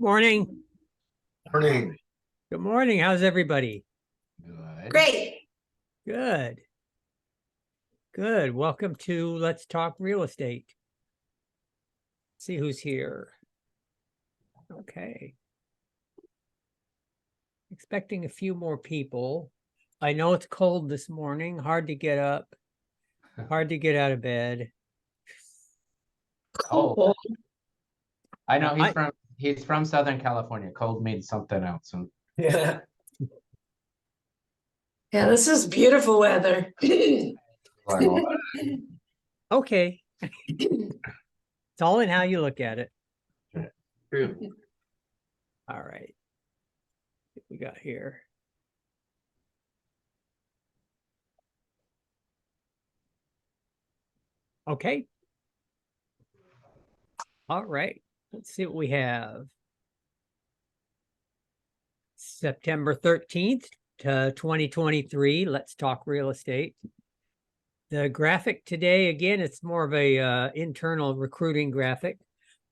Morning. Morning. Good morning. How's everybody? Good. Great. Good. Good. Welcome to Let's Talk Real Estate. See who's here. Okay. Expecting a few more people. I know it's cold this morning. Hard to get up. Hard to get out of bed. Cold. I know I- he's from Southern California. Cold means something else. Yeah. Yeah, this is beautiful weather. Okay. It's all in how you look at it. True. All right. What we got here? Okay. All right. Let's see what we have. September 13th to 2023. Let's talk real estate. The graphic today, again, it's more of a internal recruiting graphic.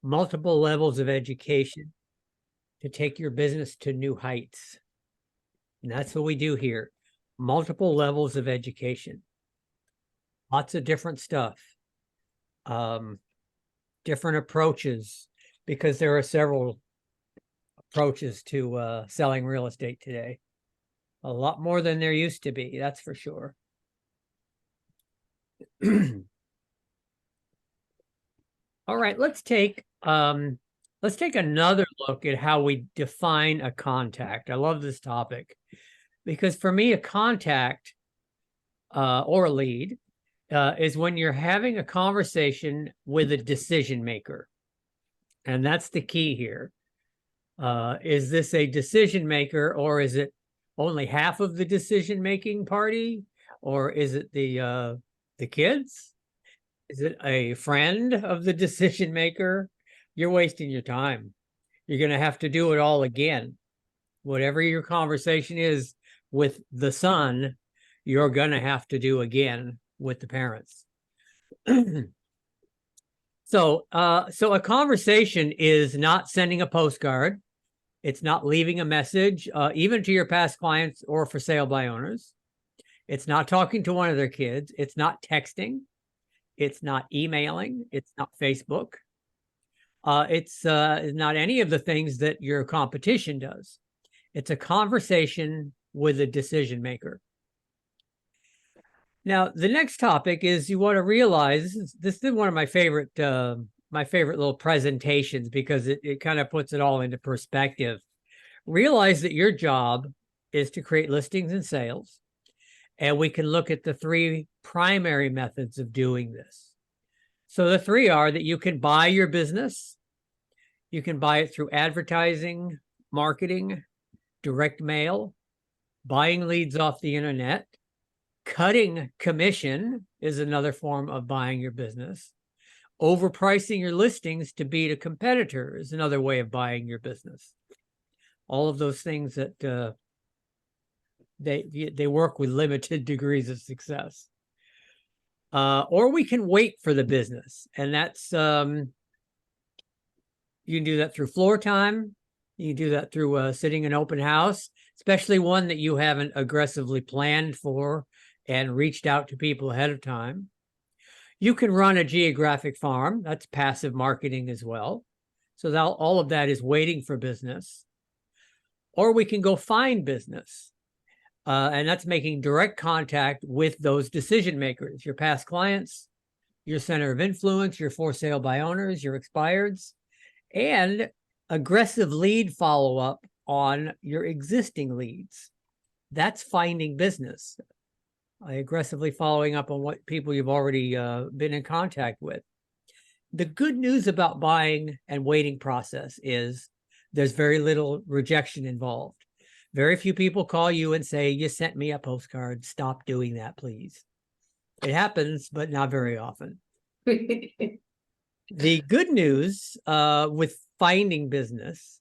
Multiple levels of education to take your business to new heights. And that's what we do here. Multiple levels of education. Lots of different stuff. Different approaches, because there are several approaches to selling real estate today. A lot more than there used to be, that's for sure. All right, let's take another look at how we define a contact. I love this topic because for me, a contact or a lead is when you're having a conversation with a decision maker. And that's the key here. Is this a decision maker, or is it only half of the decision making party, or is it the kids? Is it a friend of the decision maker? You're wasting your time. You're going to have to do it all again. Whatever your conversation is with the son, you're going to have to do again with the parents. So a conversation is not sending a postcard. It's not leaving a message, even to your past clients or for sale by owners. It's not talking to one of their kids. It's not texting. It's not emailing. It's not Facebook. It's not any of the things that your competition does. It's a conversation with a decision maker. Now, the next topic is you want to realize this is one of my favorite little presentations because it kind of puts it all into perspective. Realize that your job is to create listings and sales. And we can look at the three primary methods of doing this. So the three are that you can buy your business. You can buy it through advertising, marketing, direct mail, buying leads off the internet. Cutting commission is another form of buying your business. Overpricing your listings to beat a competitor is another way of buying your business. All of those things that they work with limited degrees of success. Or we can wait for the business, and that's you can do that through floor time. You can do that through sitting an open house, especially one that you haven't aggressively planned for and reached out to people ahead of time. You can run a geographic farm. That's passive marketing as well. So that all of that is waiting for business. Or we can go find business. And that's making direct contact with those decision makers, your past clients, your center of influence, your for sale by owners, your expireds, and aggressive lead follow-up on your existing leads. That's finding business. Aggressively following up on what people you've already been in contact with. The good news about buying and waiting process is there's very little rejection involved. Very few people call you and say, you sent me a postcard. Stop doing that, please. It happens, but not very often. The good news with finding business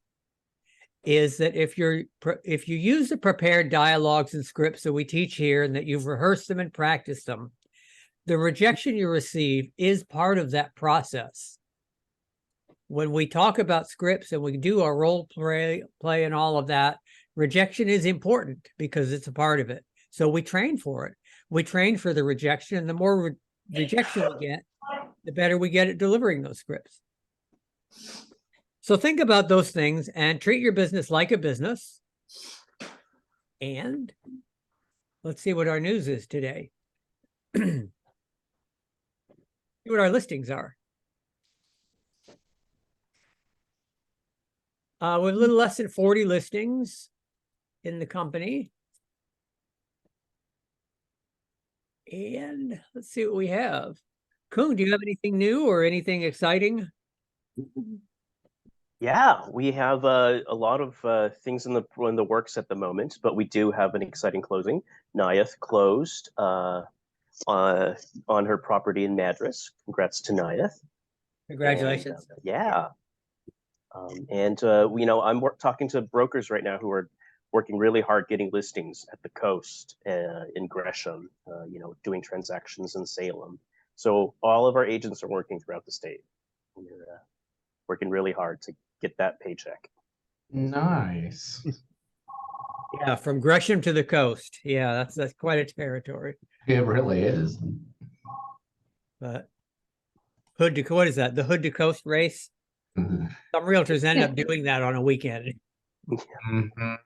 is that if you use the prepared dialogues and scripts that we teach here and that you've rehearsed them and practiced them, the rejection you receive is part of that process. when we talk about scripts and we do our play and all of that, rejection is important because it's a part of it. So we train for it. We train for the rejection, and the more rejection we get, the better we get at delivering those scripts. So think about those things and treat your business like a business. And let's see what our news is today. See what our listings are. We have a little less than 40 listings in the company. And let's see what we have. Koen, do you have anything new or anything exciting? Yeah, we have a lot of things in the works at the moment, but we do have an exciting closing. Nayeth closed on her property in Madras. Congrats to Nayeth. Congratulations. And, yeah. I'm talking to brokers right now who are working really hard getting listings at the coast, in Gresham, doing transactions in Salem. So all of our agents are working throughout the state. We're working really hard to get that paycheck. Nice. Yeah, from Gresham to the coast. Yeah, that's quite a territory. It really is. But hood to what is that? The hood to coast race? Mhm. Some realtors end up doing that on a weekend. Mhm.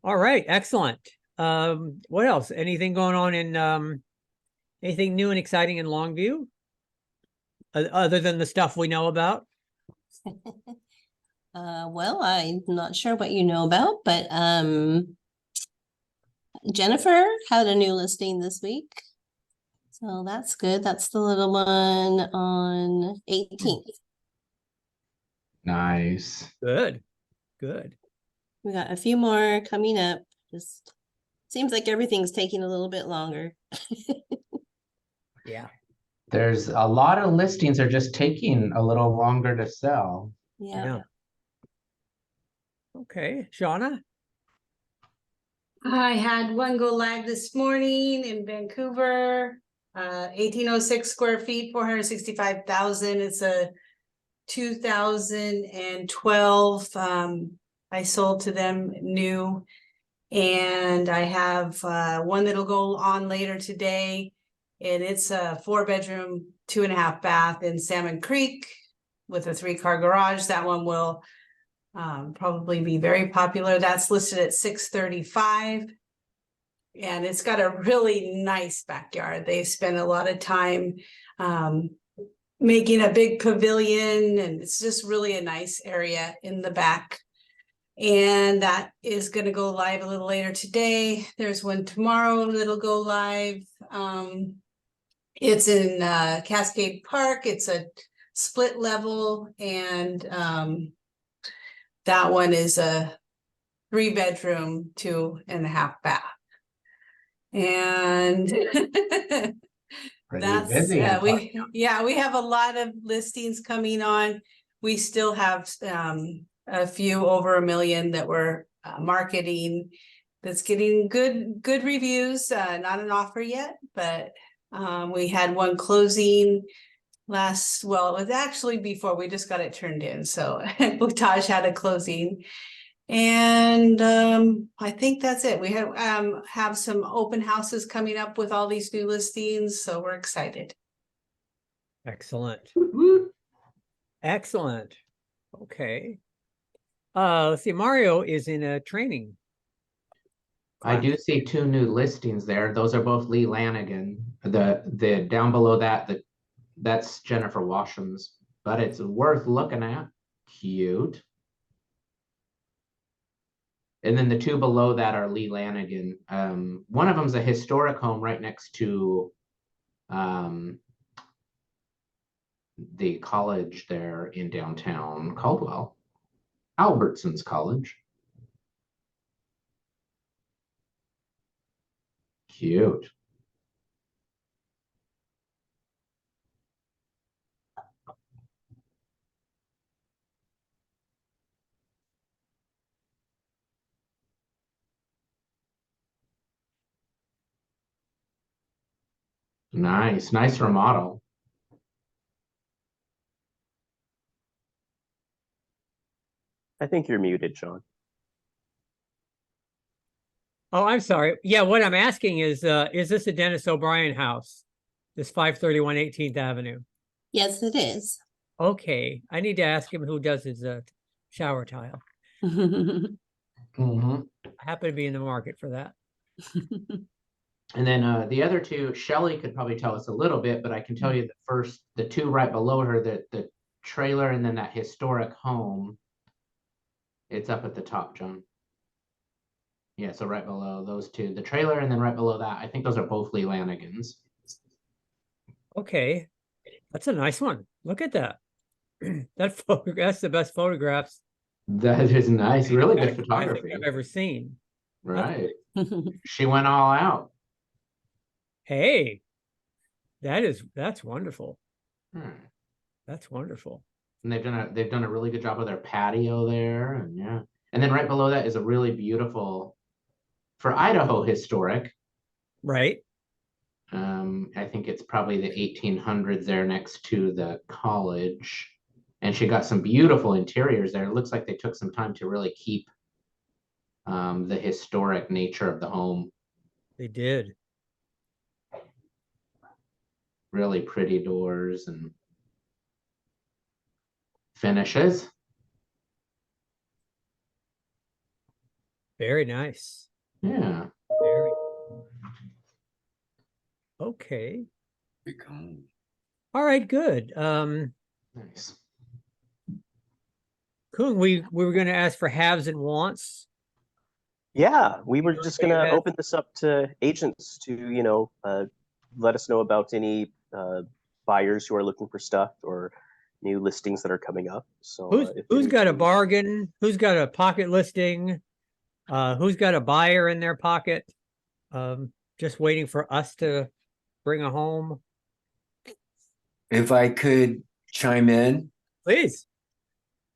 All right, excellent. What else? Anything going on in anything new and exciting in Longview? Other than the stuff we know about? Well, I'm not sure what you know about, but Jennifer had a new listing this week. So that's good. That's the little one on 18th. Nice. Good. Good. We got a few more coming up. Just seems like everything's taking a little bit longer. Yeah. There's a lot of listings are just taking a little longer to sell. Yeah. Okay, Shauna? I had one go live this morning in Vancouver, 1806 square feet, 465,000. It's a 2012. I sold to them new. And I have one that'll go on later today. And it's a 4-bedroom, 2.5 bath in Salmon Creek with a 3-car garage. That one will probably be very popular. That's listed at $635. And it's got a really nice backyard. They spent a lot of time making a big pavilion, and it's just really a nice area in the back. And that is going to go live a little later today. There's one tomorrow that'll go live. It's in Cascade Park. It's a split level, and that one is a 3-bedroom, 2.5 bath. And Pretty that's busy. we have a lot of listings coming on. We still have a few over 1 million that we're marketing. That's getting good reviews. Not an offer yet, but we had one closing it was actually before we just got it turned in. So Bhutaj had a closing. And I think that's it. We have some open houses coming up with all these new listings, so we're excited. Excellent. Woo. Excellent. Okay. Let's see. Mario is in a training. I do class. see 2 new listings there. Those are both Lee Lanigan. The down below that's Jennifer Washam's, but it's worth looking at. Cute. And then the 2 below that are Lee Lanigan. One of them's a historic home right next to the college there in downtown Caldwell, Albertsons College. Cute. Nice remodel. I think you're muted, John. Oh, I'm sorry. Yeah, what I'm asking is this a Dennis O'Brien house? This 531 18th Avenue? Yes, it is. Okay, I need to ask him who does his shower tile. Mhm. I happen to be in the market for that. And then the other two, Shelley could probably tell us a little bit, but I can tell you the two right below her, the trailer and then that historic home. It's up at the top, John. Yeah, so right below those two, the trailer and then right below that, I think those are both Lee Lanigan's. Okay, that's a nice one. Look at that. That's the best photographs That is nice, really good I think photography. I've ever seen. Right. She went all out. Hey, that's wonderful. Hmm. That's wonderful. And they've done a really good job of their patio there, and yeah. And then right below that is a really beautiful, for Idaho historic. Right. I think it's probably the 1800s there next to the college. And she got some beautiful interiors there. It looks like they took some time to really keep the historic nature of the home. They did. Really pretty doors and finishes. Very nice. Yeah. Very. Okay. All right, good. Nice. Cool. We were going to ask for haves and wants. Yeah, we were know just anybody who gonna has- open this up to agents to, let us know about any buyers who are looking for stuff or new listings that are coming up. So Who's got a bargain? Who's got a pocket listing? Who's got a buyer in their pocket? Just waiting for us to bring a home. If I could chime in. Please.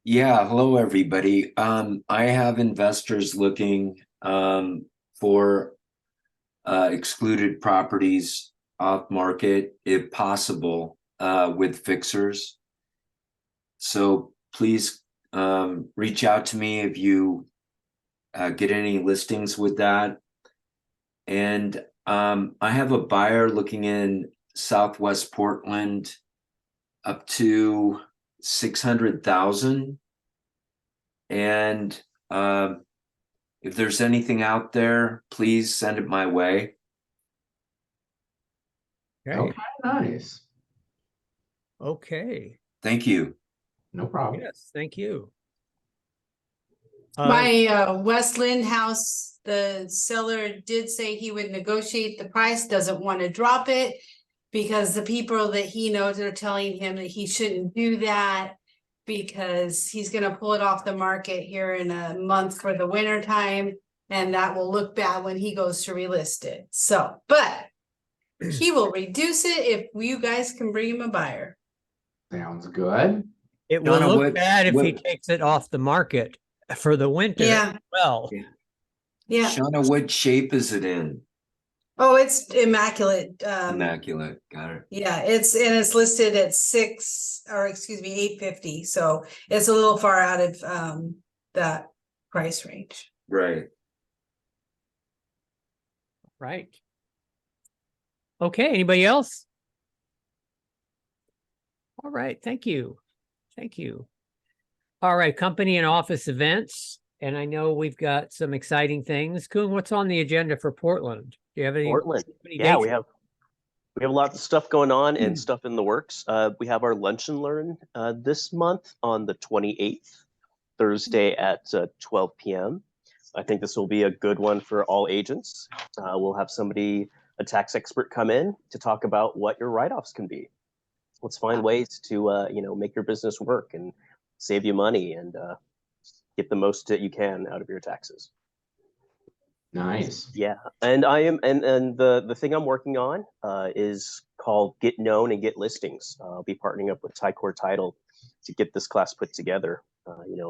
Yeah, hello, everybody. I have investors looking for excluded properties off market, if possible, with fixers. So please reach out to me if you get any listings with that. And I have a buyer looking in Southwest Portland up to 600,000. And if there's anything out there, please send it my way. Okay. Okay, nice. Okay. Thank you. No problem. Yes, thank you. My West Lynn house, the seller did say he would negotiate the price, doesn't want to drop it. Because the people that he knows are telling him that he shouldn't do that. Because he's gonna pull it off the market here in a month for the winter time. And that will look bad when he goes to relist it. So, but he will reduce it if you guys can bring him a buyer. Sounds good. It will Donna, look bad if he what- takes it off the market for the winter. Yeah. Well, Yeah. Shauna, what shape is it in? Oh, it's immaculate. Immaculate. Got it. Yeah, it's listed at 850. So it's a little far out of that price range. Right. right. Okay, anybody else? All right, thank you. Thank you. All right, company and office events. And I know we've got some exciting things. Kuhn, what's on the agenda for Portland? Do you have any? Portland. any Yeah, dates? we have lots of stuff going on and stuff in the works. We have our lunch and learn this month on the 28th, Thursday at 12 p.m. I think this will be a good one for all agents. We'll have a tax expert, come in to talk about what your write-offs can be. Let's find ways to make your business work and save you money and get the most that you can out of your taxes. Nice. Yeah, and I am, and the thing I'm working on is called Get Known and Get Listings. I'll be partnering up with Tycor Title to get this class put together.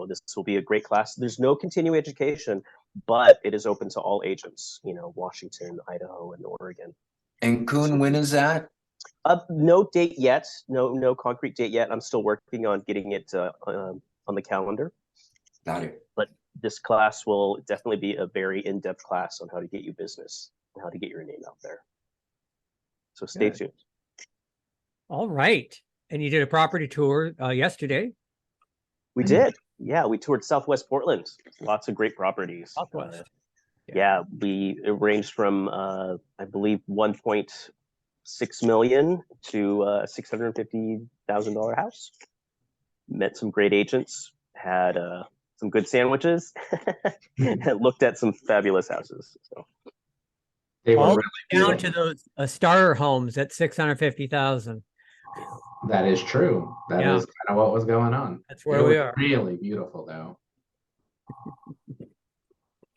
This will be a great class. There's no continuing education, but it is open to all agents. Washington, Idaho, and Oregon. And Kuhn, when is that? No date yet. No concrete date yet. I'm still working on getting it on the calendar. Got it. This class will definitely be a very in-depth class on how to get you business and how to get your name out there. So stay Good. tuned. All right. And you did a property tour yesterday. We did. Yeah, we toured Southwest Portland. Lots of great properties. Southwest. Yeah, it ranged from I believe 1.6 million to $650,000 house. Met some great agents, had some good sandwiches, and looked at some fabulous houses. So They were All really down beautiful. to those starter homes at 650,000. That is true. That Yeah. is kind of what was going on. That's where It we was are. really beautiful though.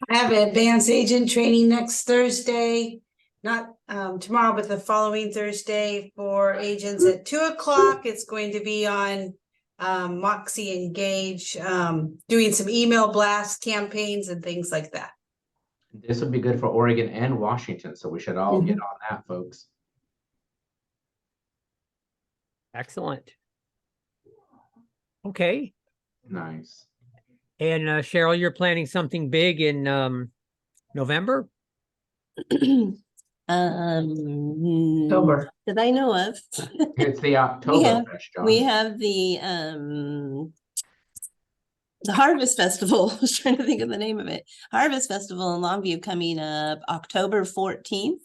I have advanced agent training next Thursday, not tomorrow, but the following Thursday for agents at 2:00. It's going to be on Moxie Engage, doing some email blast campaigns and things like that. This would be good for Oregon and Washington, so we should all get on that, folks. Excellent. Okay. Nice. And Cheryl, you're planning something big in November? October. That I know of. It's the have- Oktoberfest, John. We have the Harvest Festival. I was trying to think of the name of it. Harvest Festival in Longview coming up October 14th.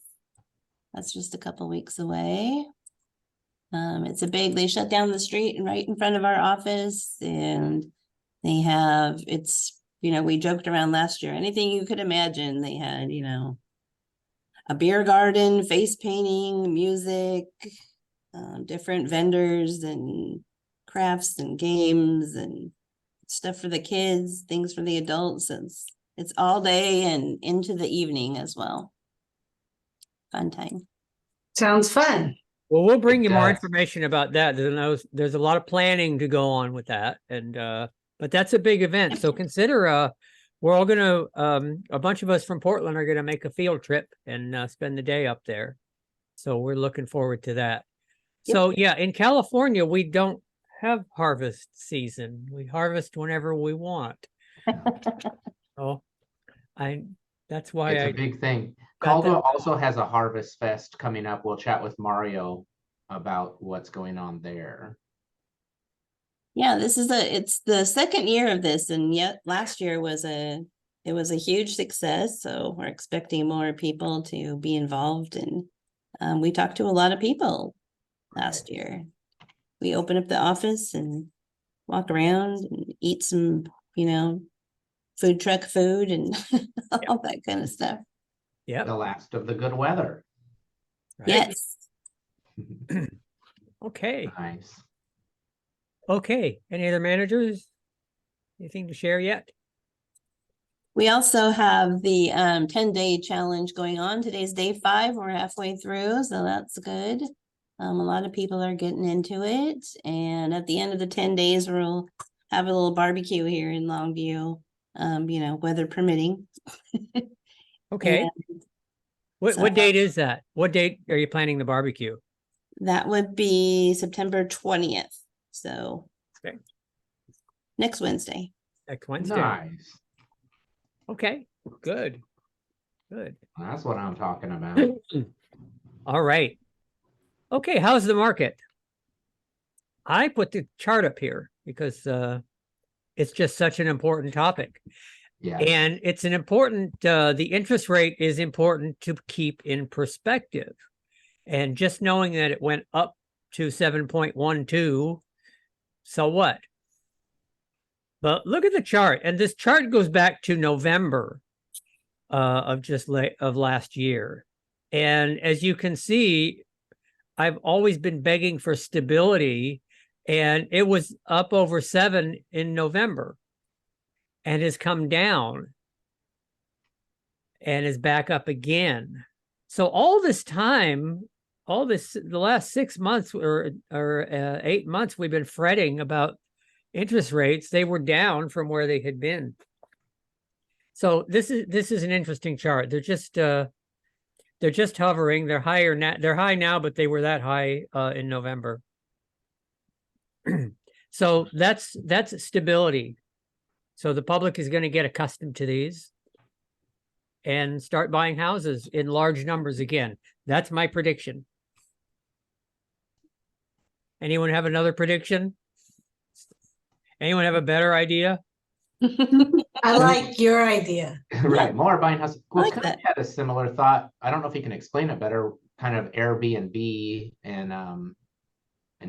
That's just a couple weeks away. It's they shut down the street and right in front of our office, and they have, we joked around last year, anything you could imagine. They had, a beer garden, face painting, music, different vendors and crafts and games and stuff for the kids, things for the adults. It's all day and into the evening as well. Fun time. Sounds fun. Well, we'll bring It you more does. information about that. There's a lot of planning to go on with that. And but that's a big event. So consider we're all gonna a bunch of us from Portland are gonna make a field trip and spend the day up there. So we're looking forward to that. Yep. So yeah, in California, we don't have harvest season. We harvest whenever we want. Oh, that's why It's I a big thing. got that. Caldwell also has a Harvest Fest coming up. We'll chat with Mario about what's going on there. Yeah, it's the second year of this, and yet last year was a huge success. So we're expecting more people to be involved, and we talked to a lot of people last year. We open up the office and walk around and eat some, food truck food and all that kind of stuff. Yeah. The last of the good weather. Right? Yes. Okay. Nice. Okay. Any other managers? Anything to share yet? We also have the 10-day challenge going on. Today's day 5. We're halfway through, so that's good. A lot of people are getting into it. And at the end of the 10 days, we'll have a little barbecue here in Longview, weather permitting. Okay. And What so- date is that? What date are you planning the barbecue? that would be September 20th. So Okay. next Wednesday. Next Wednesday. Nice. Okay. Good. Good. That's what I'm talking about. All right. Okay. How's the market? I put the chart up here because it's just such an important topic. Yeah. And it's an important, the interest rate is important to keep in perspective. And just knowing that it went up to 7.12, so what? But look at the chart. And this chart goes back to November of last year. And as you can see, I've always been begging for stability, and it was up over 7 in November and has come down and is back up again. So all this time, the last 6 months or 8 months, we've been fretting about interest rates. They were down from where they had been. So this is an interesting chart. They're just hovering. They're higher now. They're high now, but they were that high in November. So that's stability. So the public is going to get accustomed to these and start buying houses in large numbers again. That's my prediction. Anyone have another prediction? Anyone have a better idea? I like your idea. Right, more buying houses. Well, like Cook that. had a similar thought. I don't know if he can explain it better, kind of Airbnb and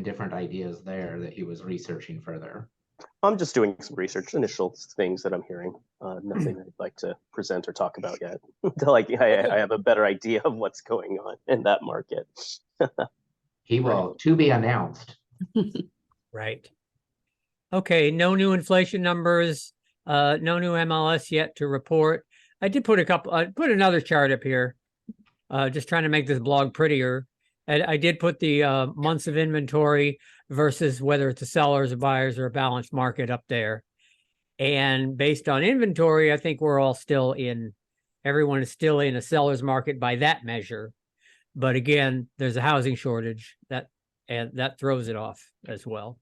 different ideas there that he was researching further. I'm just doing some research, initial things that I'm hearing. Nothing I'd like to present or talk about yet. Until I have a better idea of what's going on in that market. He will, to be announced. Right. Okay, no new inflation numbers, no new MLS yet to report. I did put put another chart up here, just trying to make this blog prettier. And I did put the months of inventory versus whether it's a seller's, a buyer's, or a balanced market up there. And based on inventory, I think we're all still everyone is still in a seller's market by that measure. But again, there's a housing shortage and that throws it off as well.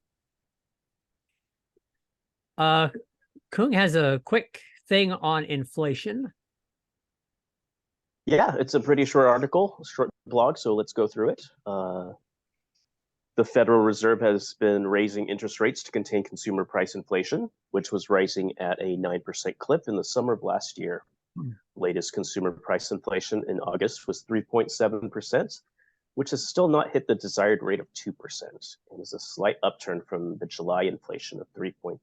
Kung has a quick thing on inflation. Yeah, it's a pretty short article, short blog, so let's go through it. The Federal Reserve has been raising interest rates to contain consumer price inflation, which was rising at a 9% clip in the summer of last year. Latest consumer price inflation in August was 3.7%, which has still not hit the desired rate of 2% and is a slight upturn from the July inflation of 3.3%.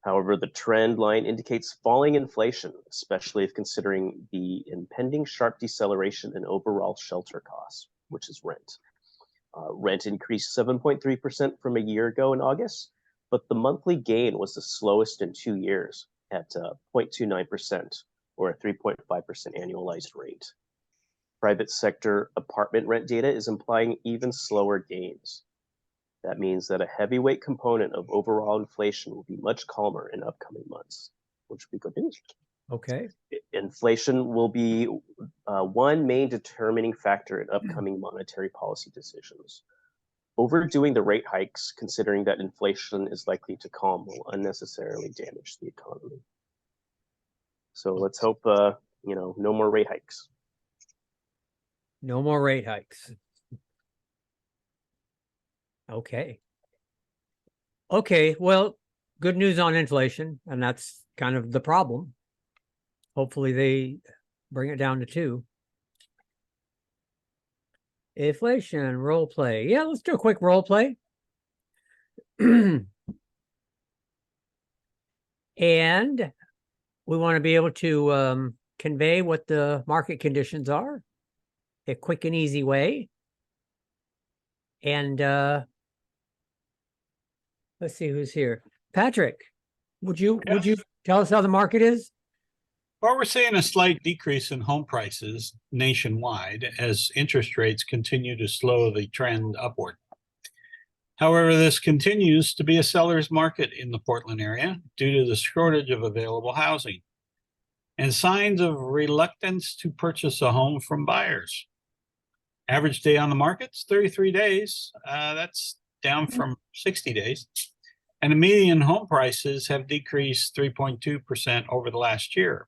However, the trend line indicates falling inflation, especially if considering the impending sharp deceleration in overall shelter costs, which is rent. Rent increased 7.3% from a year ago in August, but the monthly gain was the slowest in 2 years at 0.29%, or a 3.5% annualized rate. Private sector apartment rent data is implying even slower gains. That means that a heavyweight component of overall inflation will be much calmer in upcoming months, which will be good news. Okay. Inflation will be one main determining factor in upcoming monetary policy decisions. Overdoing the rate hikes, considering that inflation is likely to calm, will unnecessarily damage the economy. So let's hope, no more rate hikes. No more rate hikes. Okay. Okay, well, good news on inflation, and that's kind of the problem. Hopefully they bring it down to 2. Inflation role play. Yeah, let's do a quick role play. And we want to be able to convey what the market conditions are, a quick and easy way. And let's see who's here. Patrick, would you tell us how the market is? Well, we're seeing a slight decrease in home prices nationwide as interest rates continue to slow the trend upward. However, this continues to be a seller's market in the Portland area due to the shortage of available housing and signs of reluctance to purchase a home from buyers. Average day on the market's 33 days. That's down from 60 days. And the median home prices have decreased 3.2% over the last year.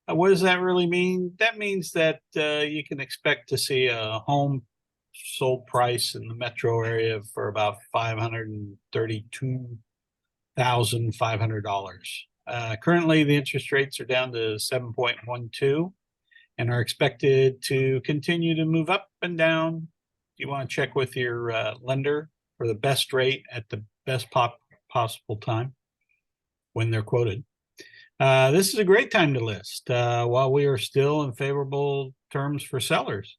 What does that really mean? That means that you can expect to see a home sold price in the metro area for about $532,500. Currently, the interest rates are down to 7.12 and are expected to continue to move up and down. You want to check with your lender for the best rate at the best possible time when they're quoted. This is a great time to list while we are still in favorable terms for sellers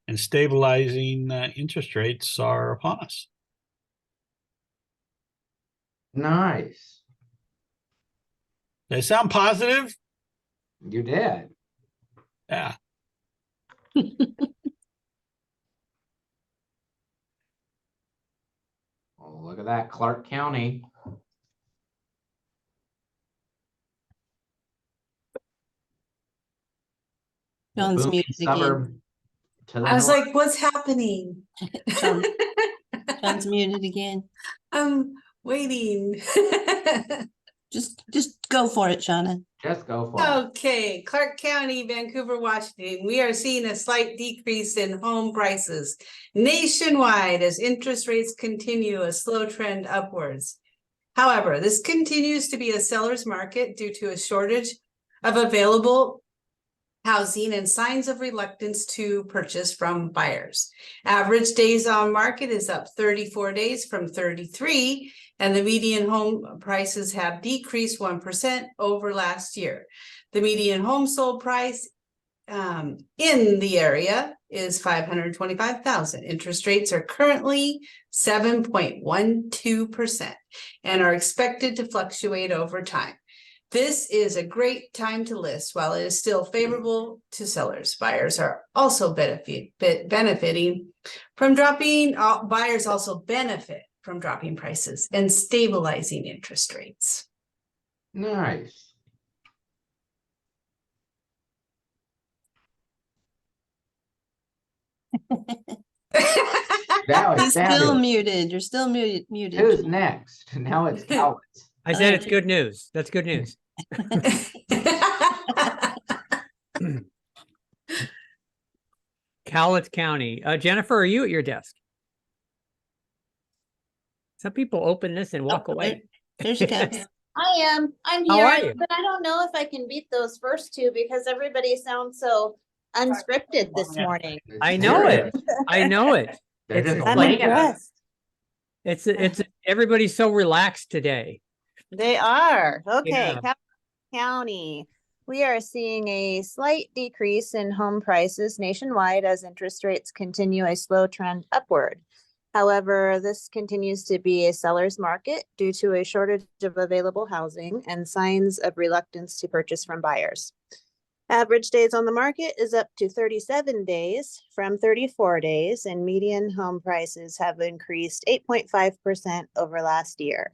and stabilizing interest rates are upon us. Nice. They sound positive. You did. Yeah. Oh, look at that, Clark County. John's Booming muted again. suburb to the I was north. like, what's happening? John's muted again. I'm waiting. Just go for it, Shauna. Just go for it. Okay, Clark County, Vancouver, Washington, we are seeing a slight decrease in home prices nationwide as interest rates continue a slow trend upwards. However, this continues to be a seller's market due to a shortage of available housing and signs of reluctance to purchase from buyers. Average days on market is up 34 days from 33, and the median home prices have decreased 1% over last year. The median home sold price in the area is $525,000. Interest rates are currently 7.12% and are expected to fluctuate over time. This is a great time to list while it is still favorable to sellers. Buyers are also benefiting from dropping, buyers also benefit from dropping prices and stabilizing interest rates. Nice. That was He's still fabulous. muted. You're still muted. Who's next? Now it's Cowlitz. I said it's good news. That's good news. Cowlitz County. Jennifer, are you at your desk? Some people open this and walk Oh, away. There she comes. I am. I'm How are you? here, but I don't know if I can beat those first two because everybody sounds so unscripted this morning. I know it. Serious. I know it. They're It's- just I'm winging it. impressed. It's everybody's so relaxed today. They are. Okay. Yeah. Capital County. We are seeing a slight decrease in home prices nationwide as interest rates continue a slow trend upward. However, this continues to be a seller's market due to a shortage of available housing and signs of reluctance to purchase from buyers. Average days on the market is up to 37 days from 34 days, and median home prices have increased 8.5% over last year.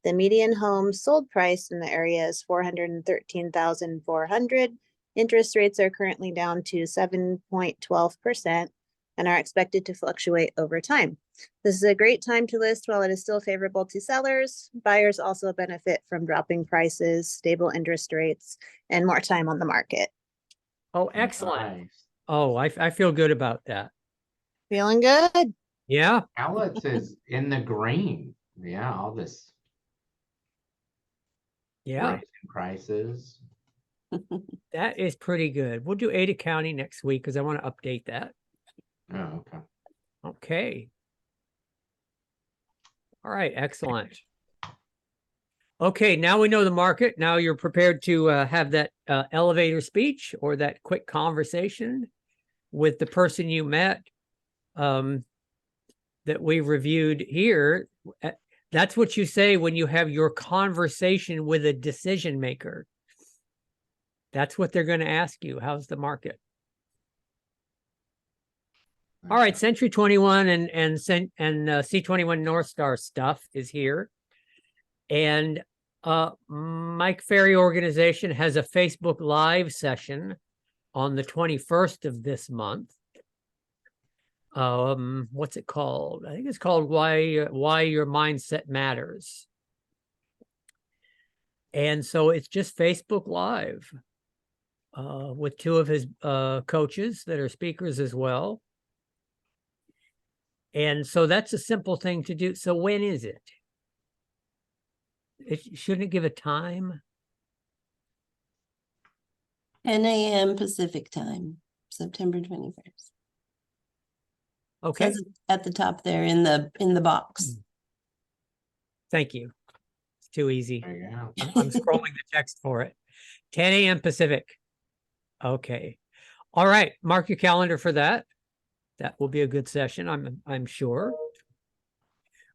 The median home sold price in the area is $413,400. Interest rates are currently down to 7.12% and are expected to fluctuate over time. This is a great time to list while it is still favorable to sellers. Buyers also benefit from dropping prices, stable interest rates, and more time on the market. Oh, excellent. Nice. Oh, I feel good about that. Feeling good? Yeah. Cowlitz is in the green. Yeah, all this Yeah. raising prices. That is pretty good. We'll do Ada County next week because I want to update that. Oh, okay. Okay. All right. Excellent. Okay. Now we know the market. Now you're prepared to have that elevator speech or that quick conversation with the person you met that we reviewed here. That's what you say when you have your conversation with a decision maker. That's what they're going to ask you. How's the market? All right, Century 21 and C21 North Star stuff is here. And Mike Ferry Organization has a Facebook Live session on the 21st of this month. What's it called? I think it's called Why Your Mindset Matters. And so it's just Facebook Live with two of his coaches that are speakers as well. And so that's a simple thing to do. So when is it? Shouldn't it give a time? 10 a.m. Pacific time, September 21st. Okay. Says it at the top there in the box. Thank you. It's too easy. There you go. I'm scrolling the text for it. 10 a.m. Pacific. Okay. All right. Mark your calendar for that. That will be a good session, I'm sure.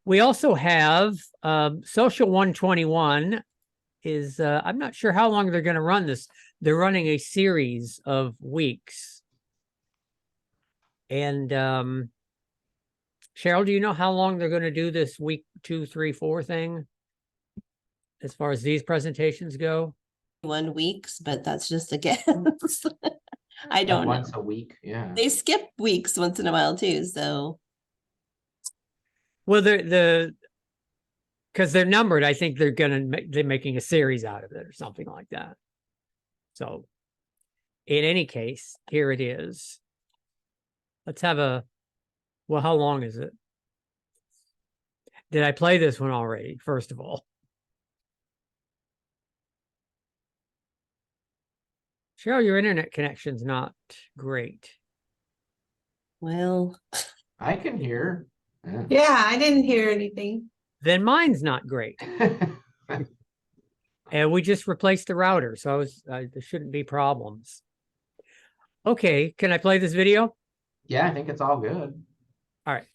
We also have Social 121 is I'm not sure how long they're going to run this. They're running a series of weeks. And Cheryl, do you know how long they're going to do this week 2, 3, 4 thing? As far as these presentations go? 1 weeks, but that's just a guess. I don't know. Once a week. Yeah. They skip weeks once in a while too, so Well, the because they're numbered. I think they're making a series out of it or something like that. So in any case, here it is. Let's have well, how long is it? Did I play this one already? First of all. Cheryl, your internet connection's not great. Well, I can hear. Yeah. Yeah, I didn't hear anything. Then mine's not great. And we just replaced the router, so there shouldn't be problems. Okay, can I play this video? Yeah, I think it's all good. All right.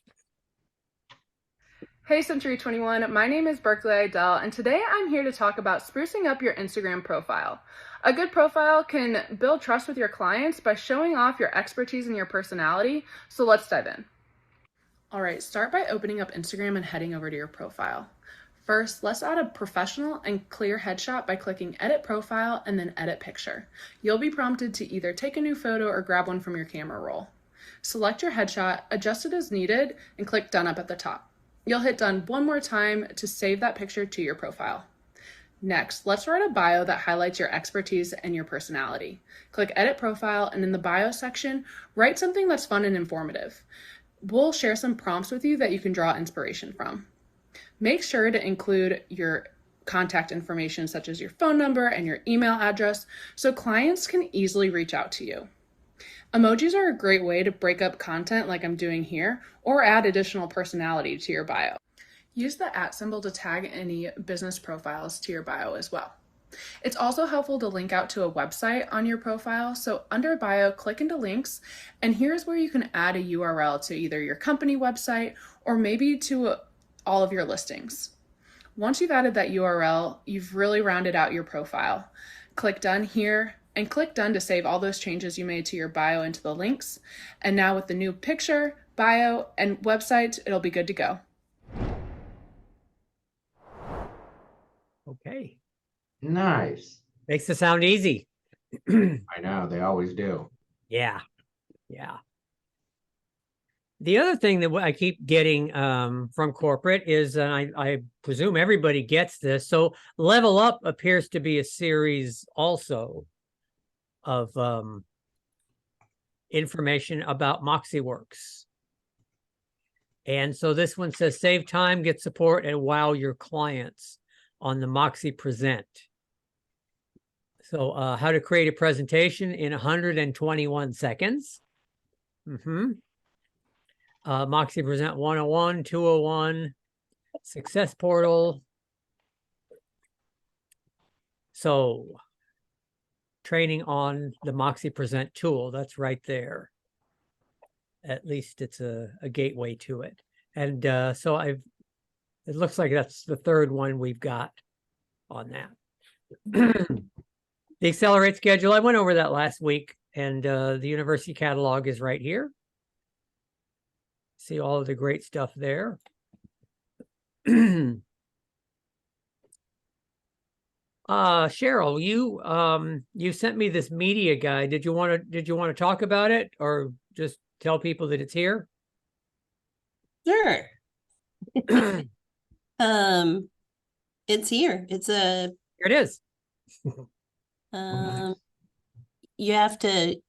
Hey Century 21, my name is Berkeley Idell, and today I'm here to talk about sprucing up your Instagram profile. A good profile can build trust with your clients by showing off your expertise and your personality, so let's dive in. All right, start by opening up Instagram and heading over to your profile. First, let's add a professional and clear headshot by clicking Edit Profile and then Edit Picture. You'll be prompted to either take a new photo or grab one from your camera roll. Select your headshot, adjust it as needed, and click Done up at the top. You'll hit Done one more time to save that picture to your profile. Next, let's write a bio that highlights your expertise and your personality. Click Edit Profile, and in the bio section, write something that's fun and informative. We'll share some prompts with you that you can draw inspiration from. Make sure to include your contact information such as your phone number and your email address so clients can easily reach out to you. Emojis are a great way to break up content like I'm doing here or add additional personality to your bio. Use the @ symbol to tag any business profiles to your bio as well. It's also helpful to link out to a website on your profile. So under bio, click into links, and here's where you can add a URL to either your company website or maybe to all of your listings. Once you've added that URL, you've really rounded out your profile. Click Done here and click Done to save all those changes you made to your bio into the links. And now with the new picture, bio, and website, it'll be good to go. Okay. Nice. Makes it sound easy. I know, they always do. Yeah. Yeah. The other thing that I keep getting from corporate is, and I presume everybody gets this, so Level Up appears to be a series also of information about MoxieWorks. And so this one says, save time, get support, and wow your clients on the Moxie Present. So how to create a presentation in 121 seconds. Moxie Present 101, 201, Success Portal. So training on the Moxie Present tool, that's right there. At least it's a gateway to it. And so it looks like that's the third one we've got on that. The Accelerate schedule, I went over that last week, and the university catalog is right here. See all of the great stuff there. Cheryl, you sent me this media guide. Did you want to talk about it, or just tell people that it's here? sure. It's here. It's a Here it is. you have to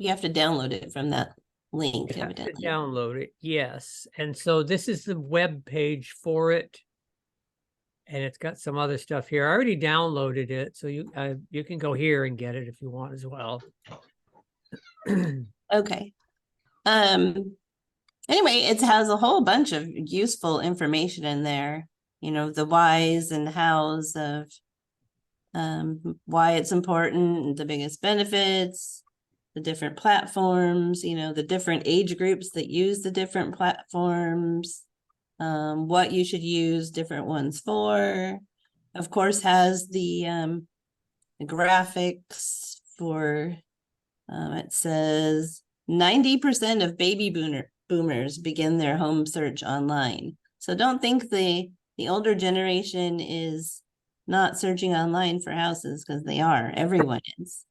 download it from that link, You have to evidently. download it, yes. And so this is the web page for it, and it's got some other stuff here. I already downloaded it, so you can go here and get it if you want as well. Okay. Anyway, it has a whole bunch of useful information in there. You know, the whys and hows of why it's important, the biggest benefits, the different platforms, you know, the different age groups that use the different platforms, what you should use different ones for. Of course, has the graphics for, it says 90% of baby boomers begin their home search online. So don't think the older generation is not searching online for houses, because they are. Everyone is.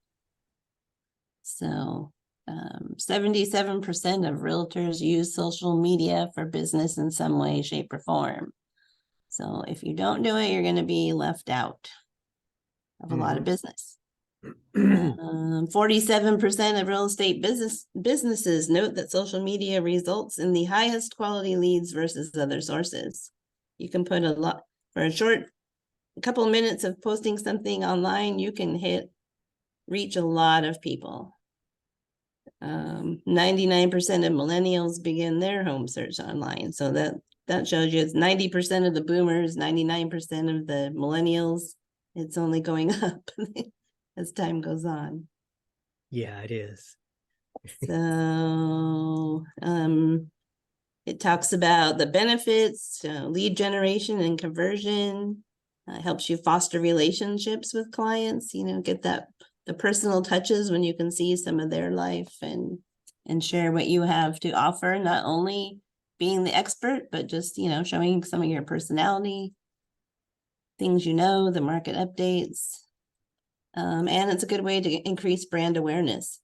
So 77% of realtors use social media for business in some way, shape, or form. So if you don't do it, you're going to be left out of a lot of business. 47% of real estate businesses note that social media results in the highest quality leads versus other sources. You can put a lot for a couple of minutes of posting something online, you can reach a lot of people. 99% of millennials begin their home search online. So that shows you it's 90% of the boomers, 99% of the millennials. It's only going up as time goes on. Yeah, it is. So it talks about the benefits, lead generation and conversion, helps you foster relationships with clients, get the personal touches when you can see some of their life and share what you have to offer, not only being the expert, but just, showing some of your personality, things the market updates. And it's a good way to increase brand awareness.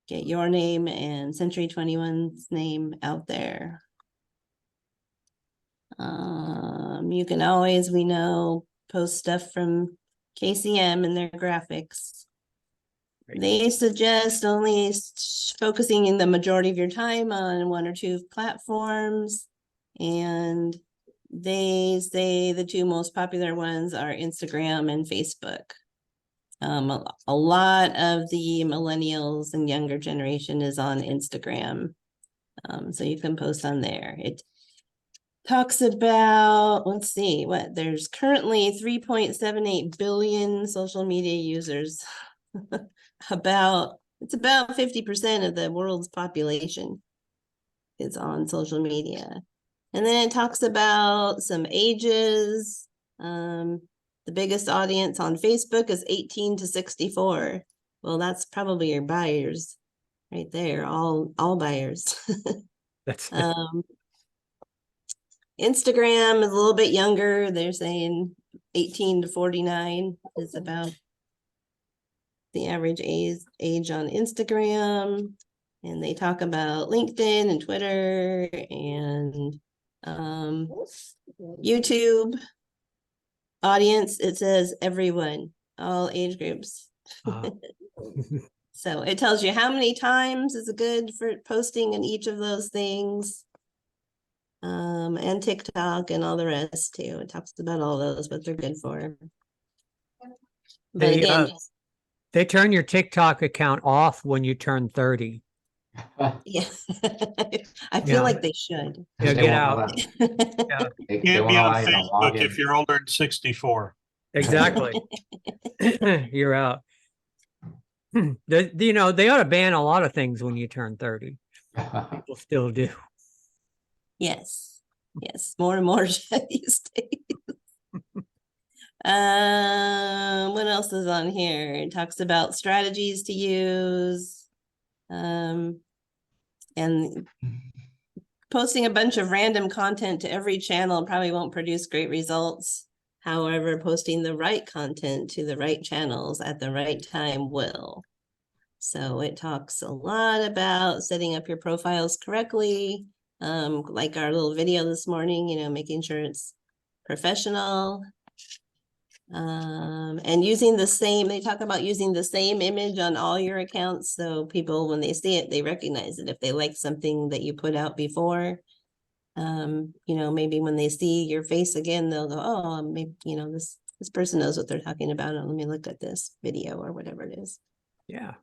Get your name and Century 21's name out there. You can always, post stuff from KCM and their graphics. Right. They suggest only focusing in the majority of your time on one or two platforms. And they say the two most popular ones are Instagram and Facebook. A lot of the millennials and younger generation is on Instagram. So you can post on there. It talks about, let's see, there's currently 3.78 billion social media users. It's about 50% of the world's population is on social media. And then it talks about some ages. The biggest audience on Facebook is 18 to 64. Well, that's probably your buyers right there, all buyers. That's Instagram is a little bit younger. They're saying 18 to 49 is about the average age on Instagram. And they talk about LinkedIn and Twitter and YouTube. Audience, it says everyone, all age groups. So it tells you how many times is good for posting in each of those things. And TikTok and all the rest too. It talks about all those, what they're good for. But They, again, they turn your TikTok account off when you turn 30. yeah, I feel Yeah. like they should. Yeah, They get won't out. allow- Yeah. They Can't won't be on allow you to log Facebook in. if you're older than 64. Exactly. You're out. They ought to ban a lot of things when you turn 30. People still do. Yes, more and more these days. What else is on here? It talks about strategies to use. And posting a bunch of random content to every channel probably won't produce great results. However, posting the right content to the right channels at the right time will. So it talks a lot about setting up your profiles correctly. Like our little video this morning, making sure it's professional. And using they talk about using the same image on all your accounts. So people, when they see it, they recognize it. If they like something that you put out before, maybe when they see your face again, they'll go, oh, maybe, this person knows what they're talking about. And let me look at this video or whatever it is. Yeah.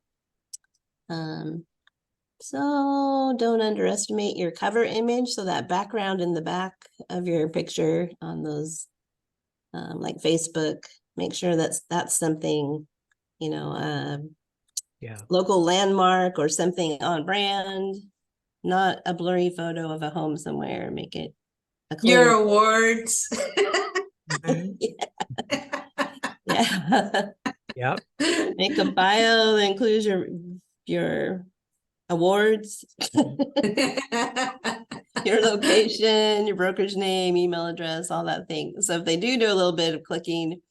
So don't underestimate your cover image. So that background in the back of your picture on those, like Facebook, make sure that's something, local landmark or something on brand, not a blurry photo of a home somewhere. Make it a clear. Your awards. Yeah. Yep. Make a bio that includes your awards, your location, your brokerage name, email address, all that thing. So if they do a little bit of clicking,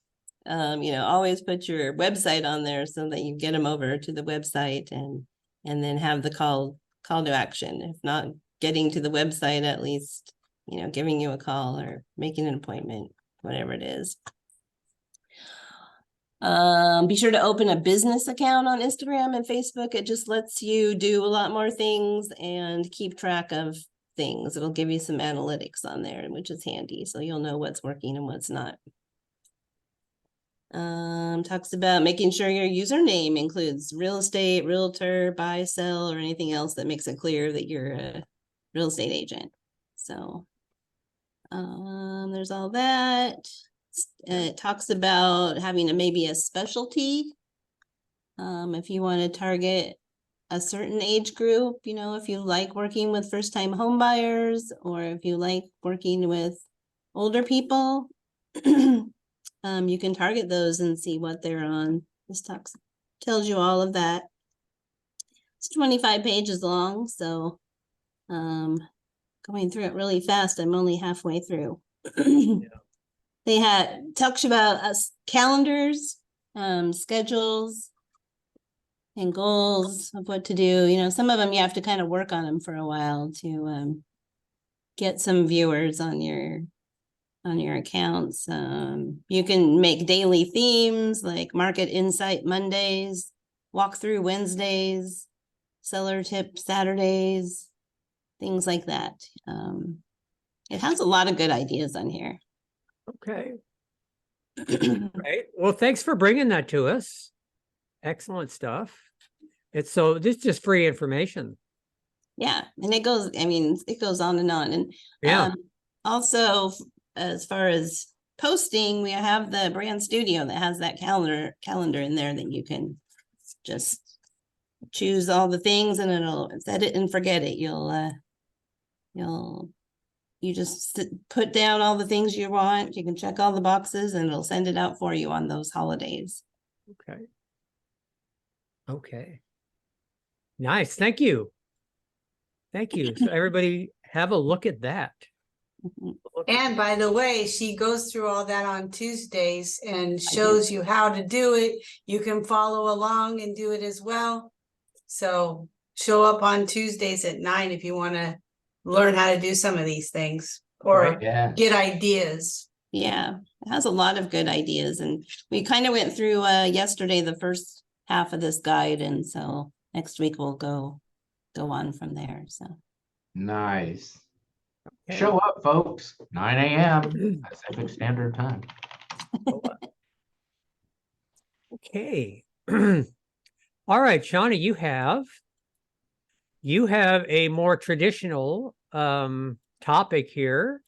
always put your website on there so that you get them over to the website and then have the call to action. If not getting to the website, at least giving you a call or making an appointment, whatever it is. Be sure to open a business account on Instagram and Facebook. It just lets you do a lot more things and keep track of things. It'll give you some analytics on there, which is handy. So you'll know what's working and what's not. Talks about making sure your username includes real estate, realtor, buy, sell, or anything else that makes it clear that you're a real estate agent. So, there's all that. It talks about having maybe a specialty. If you want to target a certain age group, if you like working with first-time home buyers, or if you like working with older people, you can target those and see what they're on. This tells you all of that. It's 25 pages long, so going through it really fast. I'm only halfway through. They talks about calendars, schedules, and goals of what to do. Some of them you have to kind of work on them for a while to get some viewers on your accounts. You can make daily themes like Market Insight Mondays, Walkthrough Wednesdays, Seller Tip Saturdays, things like that. It has a lot of good ideas on here. Okay. Right. Well, thanks for bringing that to us. Excellent stuff. This is just free information. Yeah, and it goes on and on. And Yeah. Also, as far as posting, we have the brand studio that has that calendar in there that you can just choose all the things and it'll set it and forget it. You just put down all the things you want. You can check all the boxes and it'll send it out for you on those holidays. Okay. Nice. Thank you. So everybody have a look at that. And by the way, she goes through all that on Tuesdays and shows you how to do it. You can follow along and do it as well. So show up on Tuesdays at 9 if you want to learn how to do some of these things or Right. Yeah. get ideas. Yeah, it has a lot of good ideas. And we kind of went through yesterday the first half of this guide. And so next week we'll go on from there. So Nice. Okay. Show up, folks. 9 a.m. Pacific Standard Time. Okay. All right, Shauna, you have a more traditional topic here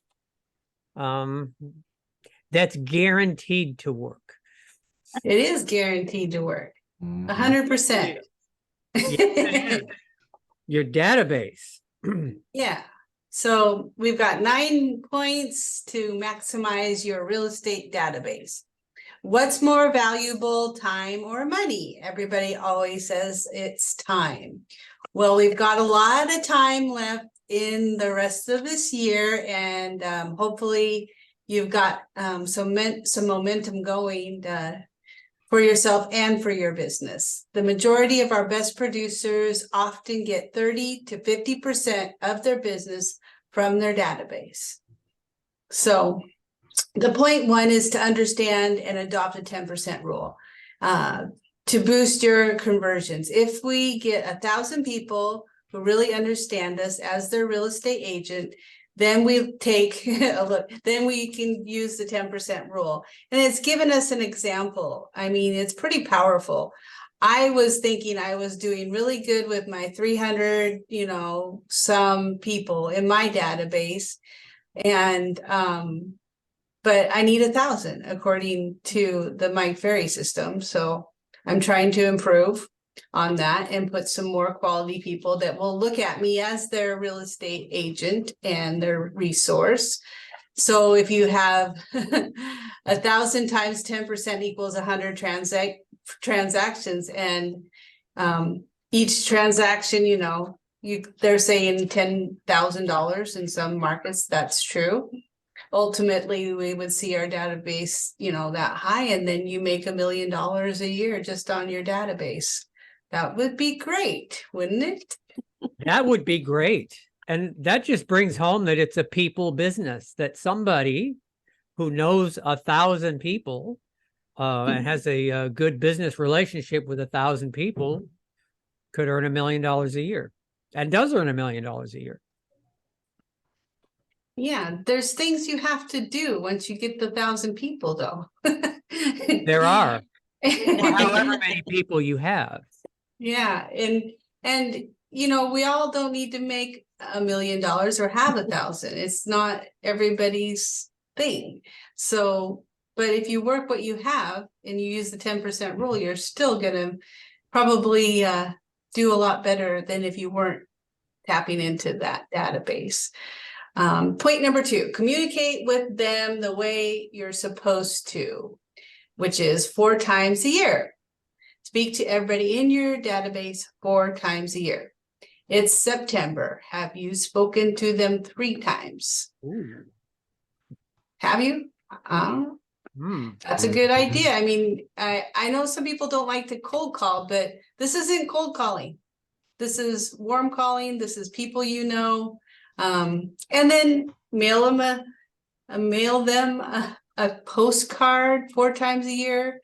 that's guaranteed to work. It is guaranteed to work. Mhm. 100%. Your database. Yeah. So we've got 9 points to maximize your real estate database. What's more valuable, time or money? Everybody always says it's time. Well, we've got a lot of time left in the rest of this year, and hopefully you've got some momentum going for yourself and for your business. The majority of our best producers often get 30 to 50% of their business from their database. So the point one is to understand and adopt a 10% rule to boost your conversions. If we get 1,000 people who really understand us as their real estate agent, then we take a look, then we can use the 10% rule. And it's given us an example. I mean, it's pretty powerful. I was thinking I was doing really good with my 300, some people in my database. And, but I need 1,000 according to the Mike Ferry system. So I'm trying to improve on that and put some more quality people that will look at me as their real estate agent and their resource. So if you have 1,000 times 10% equals 100 transactions, and each transaction, they're saying $10,000 in some markets. That's true. Ultimately, we would see our database, that high, and then you make $1 million a year just on your database. That would be great, wouldn't it? That would be great. And that just brings home that it's a people business, that somebody who knows 1,000 people and has a good business relationship with 1,000 people could earn $1 million a year, and does earn $1 million a year. Yeah, there's things you have to do once you get the 1,000 people, though. There are, or however many people you have. Yeah, and you know, we all don't need to make $1 million or have 1,000. It's not everybody's thing. So, but if you work what you have and you use the 10% rule, you're still gonna probably do a lot better than if you weren't tapping into that database. Point number 2, communicate with them the way you're supposed to, which is 4 times a year. Speak to everybody in your database 4 times a year. It's September. Have you spoken to them 3 times? Ooh. Have you? That's a good idea. I mean, I know some people don't like to cold call, but this isn't cold calling. This is warm calling. This is people you know. And then mail them a postcard 4 times a year.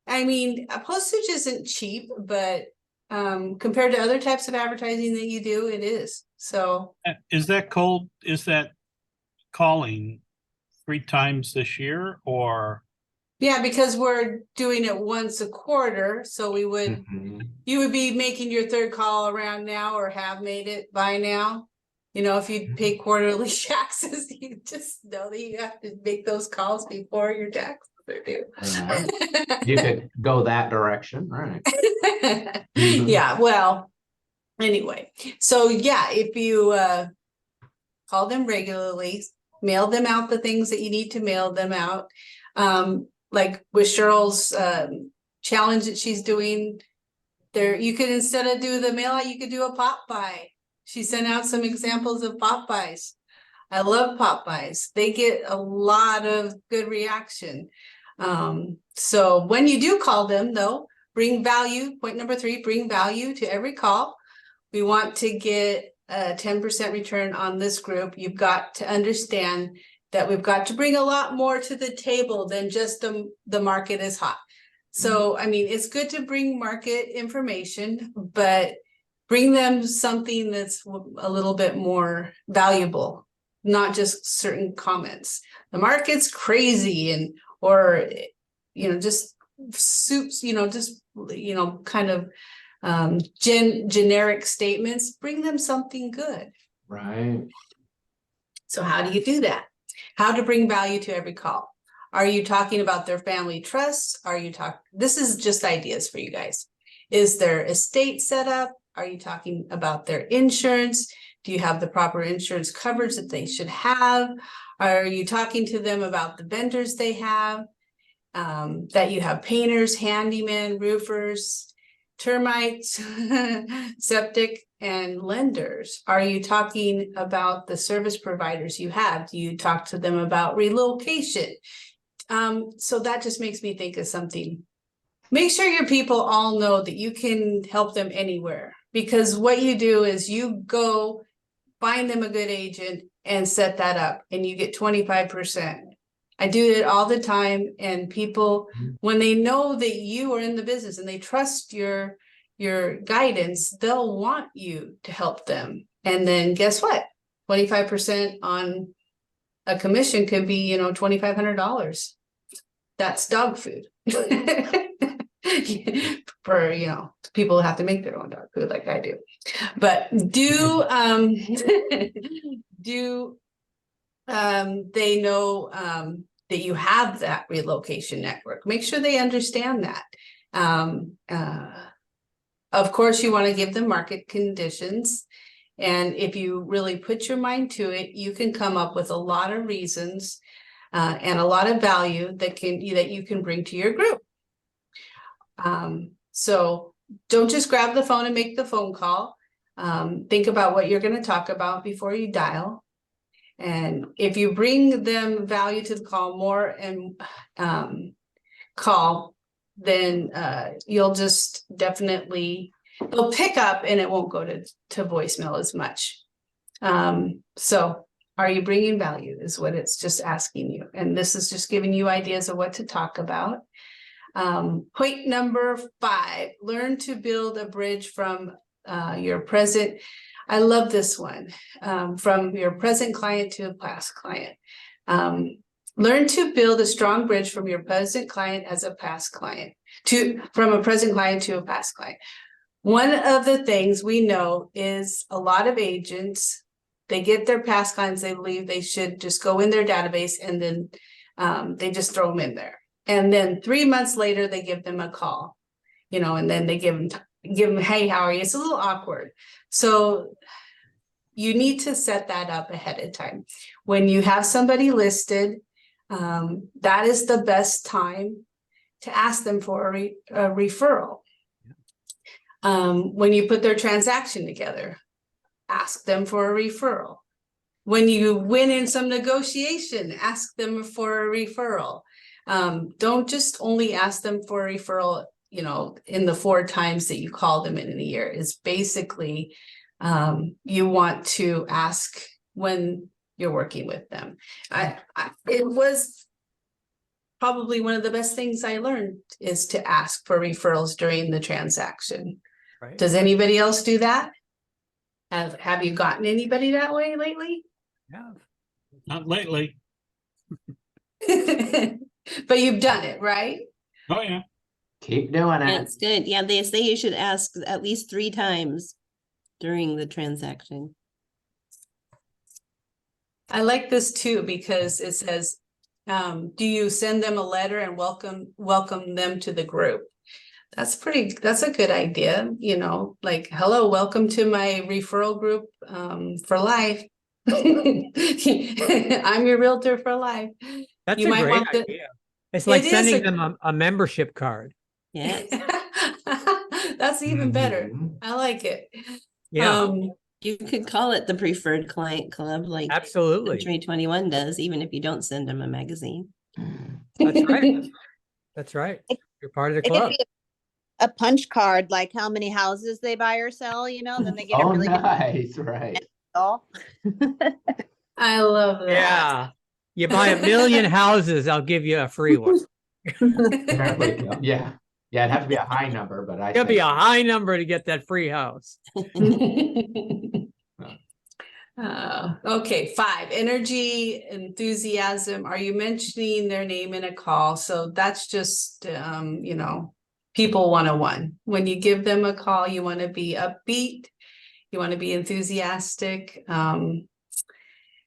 I mean, a postage isn't cheap, but compared to other types of advertising that you do, it is. So Is that calling 3 times this year, or? yeah, because we're doing it once a quarter, so we would you would be making your 3rd call around now, or have made it by now. You know, if you pay quarterly taxes, you just know that you have to make those calls before your taxes are due. You could go that direction, right? Yeah, well, anyway, so yeah, if you call them regularly, mail them out the things that you need to mail them out. Like with Cheryl's challenge that she's doing there, you could, instead of do the mail out, you could do a pop by. She sent out some examples of pop buys. I love pop buys. They get a lot of good reaction. So when you do call them, though, bring value. Point number 3, bring value to every call. We want to get a 10% return on this group. You've got to understand that we've got to bring a lot more to the table than just the market is hot. So, I mean, it's good to bring market information, but bring them something that's a little bit more valuable, not just certain comments. The market's crazy, and, or, you know, just soups, you know, just, you know, kind of generic statements. Bring them something good. Right. So how do you do that? How to bring value to every call? Are you talking about their family trusts? Are you this is just ideas for you guys. Is their estate set up? Are you talking about their insurance? Do you have the proper insurance coverage that they should have? Are you talking to them about the vendors they have? That you have painters, handymen, roofers, termites, septic, and lenders? Are you talking about the service providers you have? Do you talk to them about relocation? So that just makes me think of something. Make sure your people all know that you can help them anywhere, because what you do is you go find them a good agent and set that up, and you get 25%. I do it all the time, and people, when they know that you are in the business and they trust your guidance, they'll want you to help them. And then guess what? 25% on a commission could be, you know, $2,500. That's dog food. For, you know, people who have to make their own dog food like I do. But do they know that you have that relocation network? Make sure they understand that. Of course, you want to give them market conditions. And if you really put your mind to it, you can come up with a lot of reasons and a lot of value that you can bring to your group. So don't just grab the phone and make the phone call. Think about what you're going to talk about before you dial. And if you bring them value to the call more and call, then you'll just definitely, they'll pick up and it won't go to voicemail as much. So are you bringing value is what it's just asking you. And this is just giving you ideas of what to talk about. Point number 5, learn to build a bridge from your present. I love this one, from your present client to a past client. Learn to build a strong bridge from your present client as a past client from a present client to a past client. One of the things we know is a lot of agents, they get their past clients, they leave, they should just go in their database and then they just throw them in there. And then 3 months later, they give them a call, and then they give them, hey, how are you? It's a little awkward. So you need to set that up ahead of time. When you have somebody listed, that is the best time to ask them for a referral. When you put their transaction together, ask them for a referral. When you win in some negotiation, ask them for a referral. Don't just only ask them for a referral, in the 4 times that you call them in a year. It's basically, you want to ask when you're working with them. It was probably one of the best things I learned is to ask for referrals during the transaction. Right. Does anybody else do that? Have you gotten anybody that way lately? Yeah. Not lately. But you've done it, right? Oh, yeah. Keep doing it. That's good. Yeah, they say you should ask at least 3 times during the transaction. I like this too, because it says, do you send them a letter and welcome them to the group? That's a good idea, like, hello, welcome to my referral group for life. I'm your realtor for life. That's You a might great want the- idea. It's like It is sending a- them a membership card. Yeah. That's even better. Mhm. I like it. Yeah, You could call it the preferred client club, like absolutely. Century 21 does, even if you don't send them a magazine. That's right. That's right. You're part of the It could club. be a punch card, like how many houses they buy or sell, then they get a Oh, really good nice, right. deal. I love that. Yeah. You buy 1 million houses, I'll give you a free one. There we go. Yeah. Yeah, it'd have to be a high number, but I It'll be think- a high number to get that free house. Okay, 5, energy, enthusiasm. Are you mentioning their name in a call? So that's just, people 101. When you give them a call, you want to be upbeat. You want to be enthusiastic.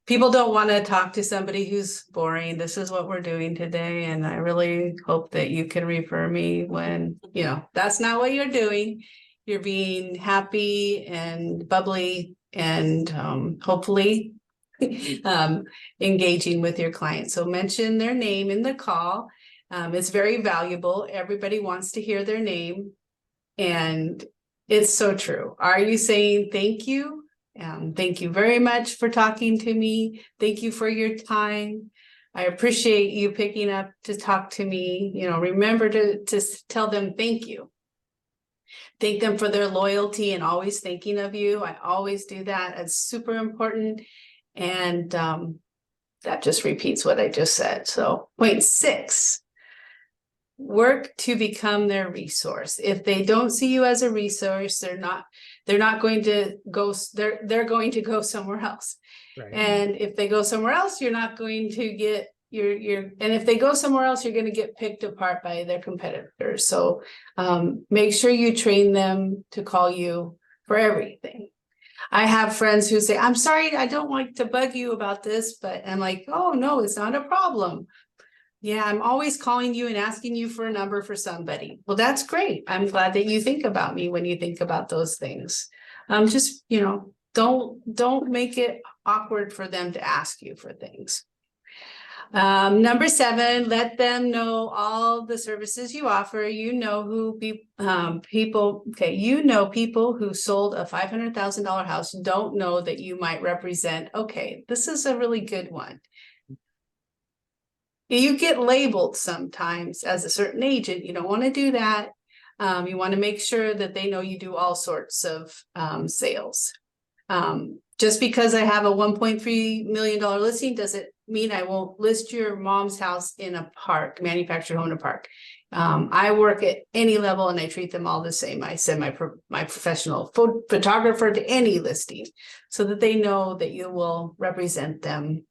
People don't want to talk to somebody who's boring. This is what we're doing today. And I really hope that you can refer me when, that's not what you're doing. You're being happy and bubbly and hopefully engaging with your client. So mention their name in the call. It's very valuable. Everybody wants to hear their name. And it's so true. Are you saying thank you? Thank you very much for talking to me. Thank you for your time. I appreciate you picking up to talk to me. Remember to tell them thank you. Thank them for their loyalty and always thinking of you. I always do that. It's super important. And that just repeats what I just said. So point 6. Work to become their resource. If they don't see you as a resource, they're not going to go, they're going to go somewhere else. Right. And if they go somewhere else, you're not going to get and if they go somewhere else, you're going to get picked apart by their competitors. So make sure you train them to call you for everything. I have friends who say, I'm sorry, I don't like to bug you about this, but I'm like, oh no, it's not a problem. Yeah, I'm always calling you and asking you for a number for somebody. Well, that's great. I'm glad that you think about me when you think about those things. Just, don't make it awkward for them to ask you for things. Number 7, let them know all the services you offer. Who people who sold a $500,000 house don't know that you might represent. Okay, this is a really good one. You get labeled sometimes as a certain agent. You don't want to do that. You want to make sure that they know you do all sorts of sales. just because I have a $1.3 million listing, doesn't mean I won't list your mom's house in a park, manufactured home in a park. I work at any level and I treat them all the same. I send my professional photographer to any listing so that they know that you will represent them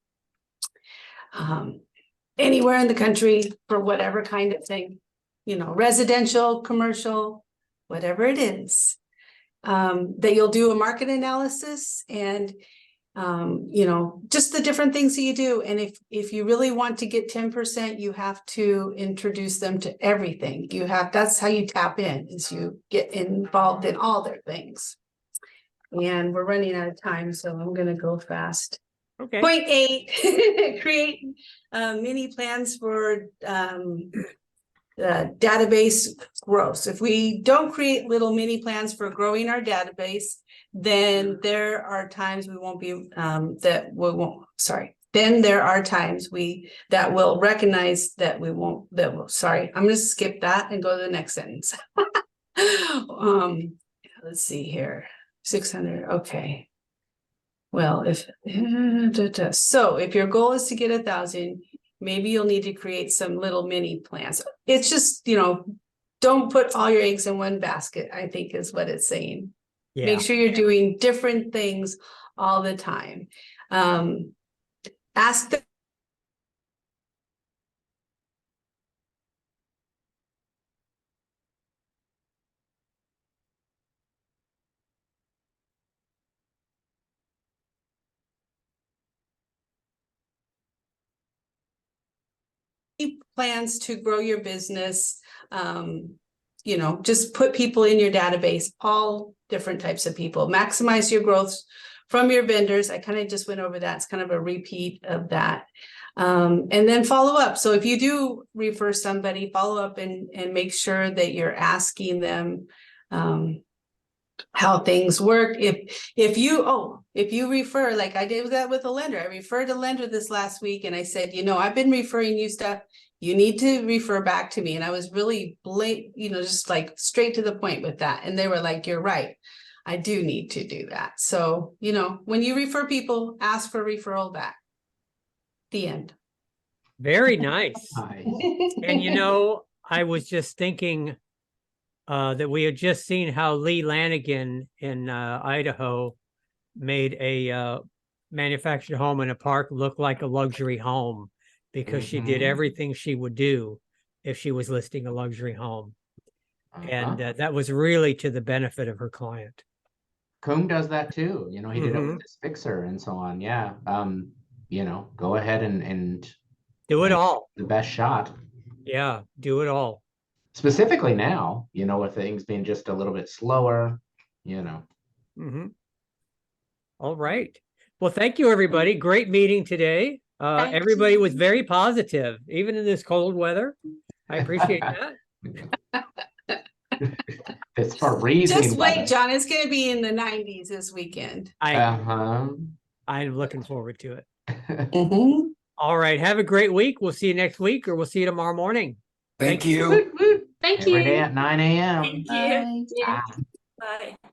anywhere in the country for whatever kind of thing, you know, residential, commercial, whatever it is. That you'll do a market analysis and you know, just the different things that you do. And if you really want to get 10%, you have to introduce them to everything. That's how you tap in, is you get involved in all their things. And we're running out of time, so I'm gonna go fast. Okay. Point 8, create mini plans for database growth. If we don't create little mini plans for growing our database, then there are times we won't be then there are times that will recognize that we won't, I'm gonna skip that and go to the next sentence. Let's see here, 600, okay. Well, so if your goal is to get 1,000, maybe you'll need to create some little mini plans. It's just, you know, don't put all your eggs in one basket, I think is what it's saying. Yeah. Make sure you're doing different things all the time. Ask the plans to grow your business. You know, just put people in your database, all different types of people. Maximize your growth from your vendors. I kind of just went over that. It's kind of a repeat of that. And then follow up. So if you do refer somebody, follow up and make sure that you're asking them how things work. If you refer, like I did that with a lender, I referred a lender this last week and I said, you know, I've been referring you stuff. You need to refer back to me. And I was really just like straight to the point with that. And they were like, you're right. I do need to do that. So, you know, when you refer people, ask for referral back. The end. Very nice. Nice. And you know, I was just thinking that we had just seen how Lee Lanigan in Idaho made a manufactured home in a park look like a luxury home, because she did everything she would do if she was listing a luxury home. And that was really to the benefit of her client. Coombe does that too. You know, he did it with his fixer and so on. Yeah. You know, go ahead and Do it all. the best shot. Yeah, do it all. Specifically now, you know, with things being just a little bit slower, you know. All right. Well, thank you, everybody. Great meeting today. Everybody was very positive, even in this cold weather. I appreciate that. It's freezing. Just wait, John. It's going to be in the 90s this weekend. I'm looking forward to it. All right. Have a great week. We'll see you next week, or we'll see you tomorrow morning. Thank you. Thank Every day you. at 9 a.m. Thank you. Bye. Yeah. Bye.